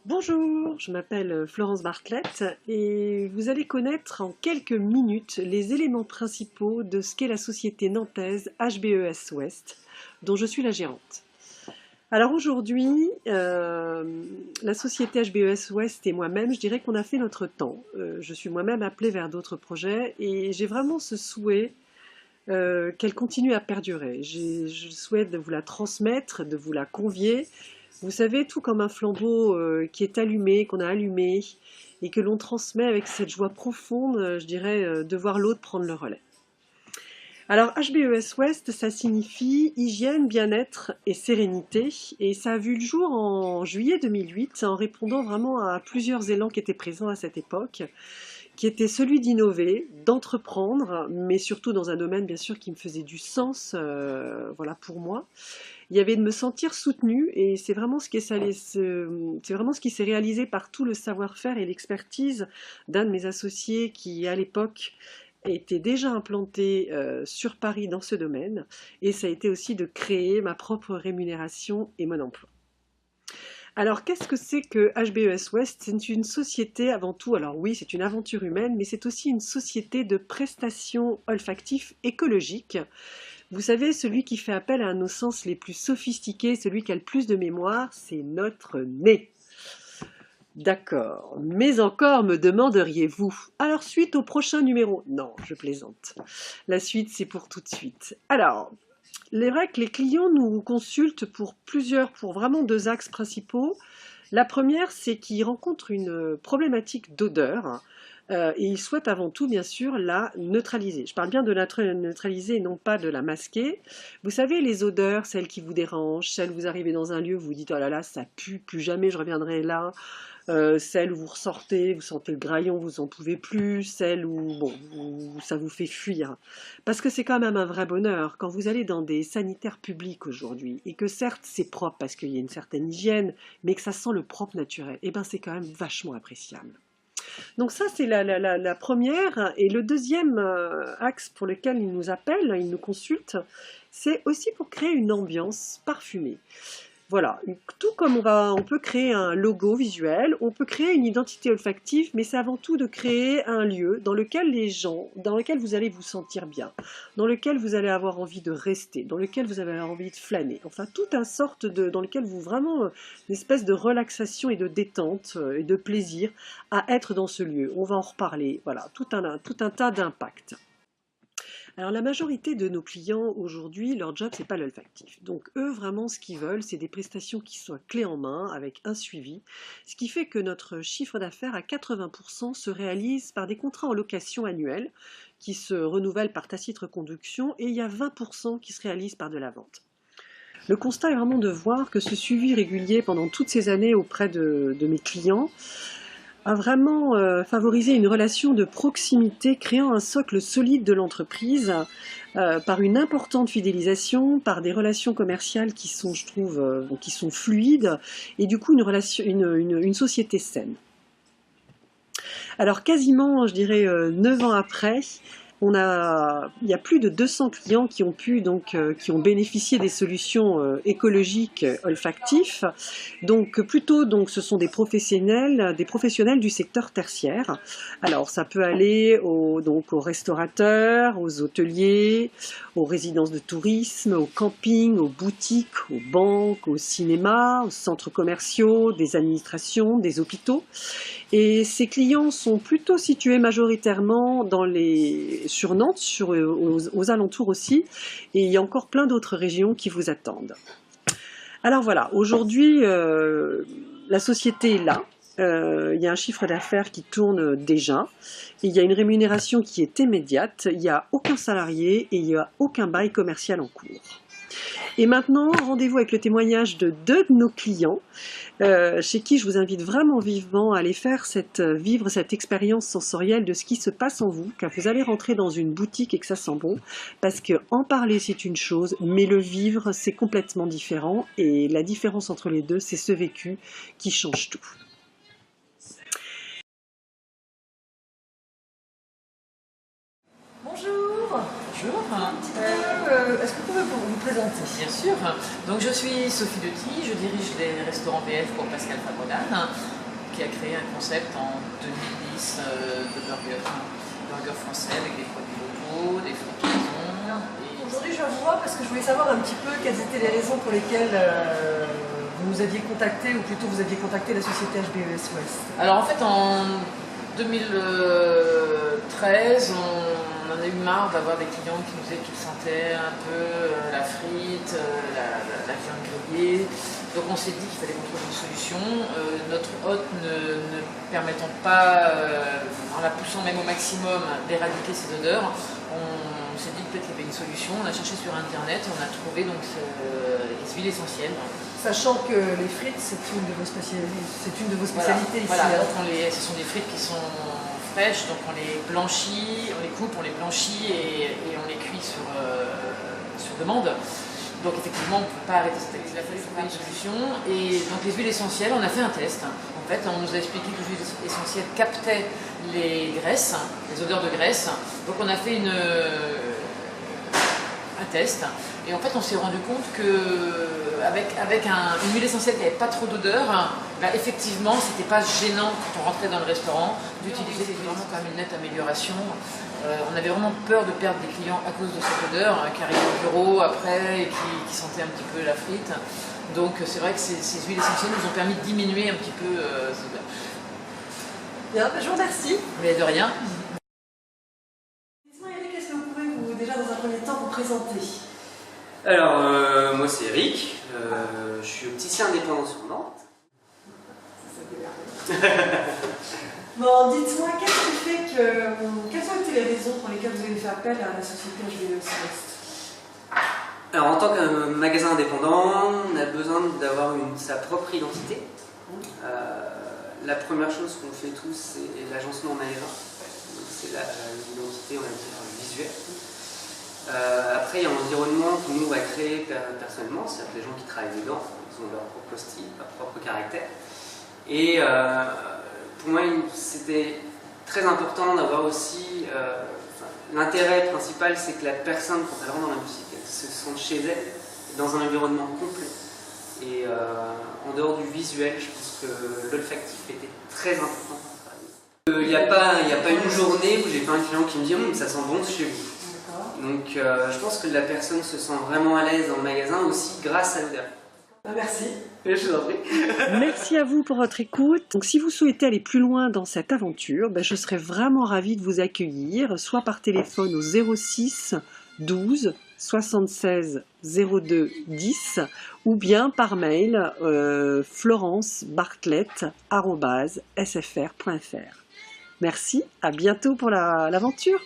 Bonjour, je m'appelle Florence Bartlett et vous allez connaître en quelques minutes les éléments principaux de ce qu'est la société nantaise HBES West, dont je suis la gérante. Alors aujourd'hui, la société HBES West et moi-même, je dirais qu'on a fait notre temps. Je suis moi-même appelée vers d'autres projets et j'ai vraiment ce souhait qu'elle continue à perdurer. Je souhaite de vous la transmettre, de vous la convier. Vous savez, tout comme un flambeau qui est allumé, qu'on a allumé, et que l'on transmet avec cette joie profonde, je dirais, de voir l'autre prendre le relais. Alors HBES West, ça signifie hygiène, bien-être et sérénité, et ça a vu le jour en juillet 2008 en répondant vraiment à plusieurs élans qui étaient présents à cette époque, qui était celui d'innover, d'entreprendre, mais surtout dans un domaine bien sûr qui me faisait du sens, voilà pour moi. Il y avait de me sentir soutenue et c'est vraiment c'est vraiment ce qui s'est réalisé par tout le savoir-faire et l'expertise d'un de mes associés qui à l'époque était déjà implanté sur Paris dans ce domaine, et ça a été aussi de créer ma propre rémunération et mon emploi. Alors, qu'est-ce que c'est que HBES West? C'est une société avant tout, alors oui, c'est une aventure humaine, mais c'est aussi une société de prestations olfactives écologiques. Vous savez, celui qui fait appel à nos sens les plus sophistiqués, celui qui a le plus de mémoire, c'est notre nez. D'accord, mais encore me demanderiez-vous. Alors, suite au prochain numéro? Non, je plaisante. La suite, c'est pour tout de suite. Alors, il est vrai que les clients nous consultent pour vraiment deux axes principaux. La première, c'est qu'ils rencontrent une problématique d'odeur et ils souhaitent avant tout, bien sûr, la neutraliser. Je parle bien de la neutraliser et non pas de la masquer. Vous savez, les odeurs, celles qui vous dérangent, celles où vous arrivez dans un lieu, vous vous dites « Oh là là, ça pue, plus jamais je reviendrai là ». Celle où vous ressortez, vous sentez le graillon, vous en pouvez plus, celle où bon, ça vous fait fuir. Parce que c'est quand même un vrai bonheur quand vous allez dans des sanitaires publics aujourd'hui et que certes c'est propre parce qu'il y a une certaine hygiène, mais que ça sent le propre naturel, et ben c'est quand même vachement appréciable. Donc ça c'est la première. Et le deuxième axe pour lequel ils nous appellent, ils nous consultent, c'est aussi pour créer une ambiance parfumée. Voilà, tout comme on peut créer un logo visuel, on peut créer une identité olfactive, mais c'est avant tout de créer un lieu dans lequel vous allez vous sentir bien, dans lequel vous allez avoir envie de rester, dans lequel vous avez envie de flâner. Enfin, dans lequel vous vraiment une espèce de relaxation et de détente et de plaisir à être dans ce lieu. On va en reparler. Voilà, tout un tas d'impacts. Alors la majorité de nos clients aujourd'hui, leur job, c'est pas l'olfactif. Donc eux, vraiment, ce qu'ils veulent, c'est des prestations qui soient clés en main, avec un suivi, ce qui fait que notre chiffre d'affaires à 80% se réalise par des contrats en location annuelle qui se renouvellent par tacite reconduction, et il y a 20% qui se réalisent par de la vente. Le constat est vraiment de voir que ce suivi régulier pendant toutes ces années auprès de mes clients a vraiment favorisé une relation de proximité, créant un socle solide de l'entreprise par une importante fidélisation, par des relations commerciales qui sont, je trouve, qui sont fluides, et du coup une société saine. Alors quasiment, je dirais, 9 ans après, il y a plus de 200 clients qui qui ont bénéficié des solutions écologiques olfactifs. Donc plutôt, ce sont des professionnels du secteur tertiaire. Alors ça peut aller aux restaurateurs, aux hôteliers, aux résidences de tourisme, aux campings, aux boutiques, aux banques, aux cinémas, aux centres commerciaux, des administrations, des hôpitaux. Et ces clients sont plutôt situés majoritairement sur Nantes, aux alentours aussi, et il y a encore plein d'autres régions qui vous attendent. Alors voilà, aujourd'hui, la société est là. Il y a un chiffre d'affaires qui tourne déjà. Il y a une rémunération qui est immédiate. Il n'y a aucun salarié et il n'y a aucun bail commercial en cours. Et maintenant, rendez-vous avec le témoignage de deux de nos clients, chez qui je vous invite vraiment vivement à aller vivre cette expérience sensorielle de ce qui se passe en vous, car vous allez rentrer dans une boutique et que ça sent bon, parce que en parler c'est une chose, mais le vivre c'est complètement différent, et la différence entre les deux, c'est ce vécu qui change tout. Bonjour. Bonjour. Est-ce que vous pouvez vous présenter? Bien sûr. Donc je suis Sophie Detis, je dirige les restaurants BF pour Pascal Fabrogane, qui a créé un concept en 2010 de burger français avec des produits locaux, des fruits de maison. Aujourd'hui, je viens vous voir parce que je voulais savoir un petit peu quelles étaient les raisons pour lesquelles vous nous aviez contacté, ou plutôt vous aviez contacté la société HBES West. Alors en fait, en 2013, on en a eu marre d'avoir des clients qui nous disaient qu'ils sentaient un peu la frite, la viande grillée. Donc on s'est dit qu'il fallait qu'on trouve une solution. Notre hôte ne permettant pas, en la poussant même au maximum, d'éradiquer ces odeurs, on s'est dit peut-être qu'il y avait une solution. On a cherché sur internet et on a trouvé donc les huiles essentielles. Sachant que les frites, c'est une de vos spécialités ici. Voilà, donc ce sont des frites qui sont fraîches, donc on les blanchit, on les coupe, on les blanchit et on les cuit sur demande. Donc effectivement, on ne peut pas arrêter cette activité. Il a fallu trouver une solution. Et donc les huiles essentielles, on a fait un test. En fait, on nous a expliqué que les huiles essentielles captaient les graisses, les odeurs de graisse. Donc on a fait un test. Et en fait, on s'est rendu compte qu'avec une huile essentielle qui n'avait pas trop d'odeur, bah, effectivement, c'était pas gênant quand on rentrait dans le restaurant d'utiliser. C'était vraiment quand même une nette amélioration. On avait vraiment peur de perdre des clients à cause de cette odeur, qui arrivaient au bureau après et qui sentaient un petit peu la frite. Donc c'est vrai que ces huiles essentielles nous ont permis de diminuer un petit peu ces odeurs. Bien, je vous remercie. Mais de rien. Dites-moi, Eric, est-ce que vous pouvez déjà dans un premier temps vous présenter? Alors, moi c'est Eric, je suis opticien indépendant sur Nantes. Bon, dites-moi, quelles ont été les raisons pour lesquelles vous avez fait appel à la société HBES West? Alors, en tant que magasin indépendant, on a besoin d'avoir sa propre identité. La première chose qu'on fait tous, c'est l'agencement magasin. C'est l'identité, on va dire, visuelle. Après, il y a un environnement que nous on va créer personnellement, c'est-à-dire que les gens qui travaillent dedans, ils ont leur propre style, leur propre caractère. Et pour moi, c'était très important d'avoir aussi l'intérêt principal, c'est que la personne, quand elle rentre dans la boutique, elle se sente chez elle, dans un environnement complet. Et en dehors du visuel, je pense que l'olfactif était très important. Il n'y a pas une journée où j'ai pas un client qui me dit ça sent bon chez vous. Donc je pense que la personne se sent vraiment à l'aise dans le magasin aussi grâce à l'odeur. Merci. Je vous en prie. Merci à vous pour votre écoute. Donc, si vous souhaitez aller plus loin dans cette aventure, je serais vraiment ravie de vous accueillir, soit par téléphone au 06 12 76 02 10 ou bien par mail florencebartlett@sfr.fr. Merci, à bientôt pour l'aventure.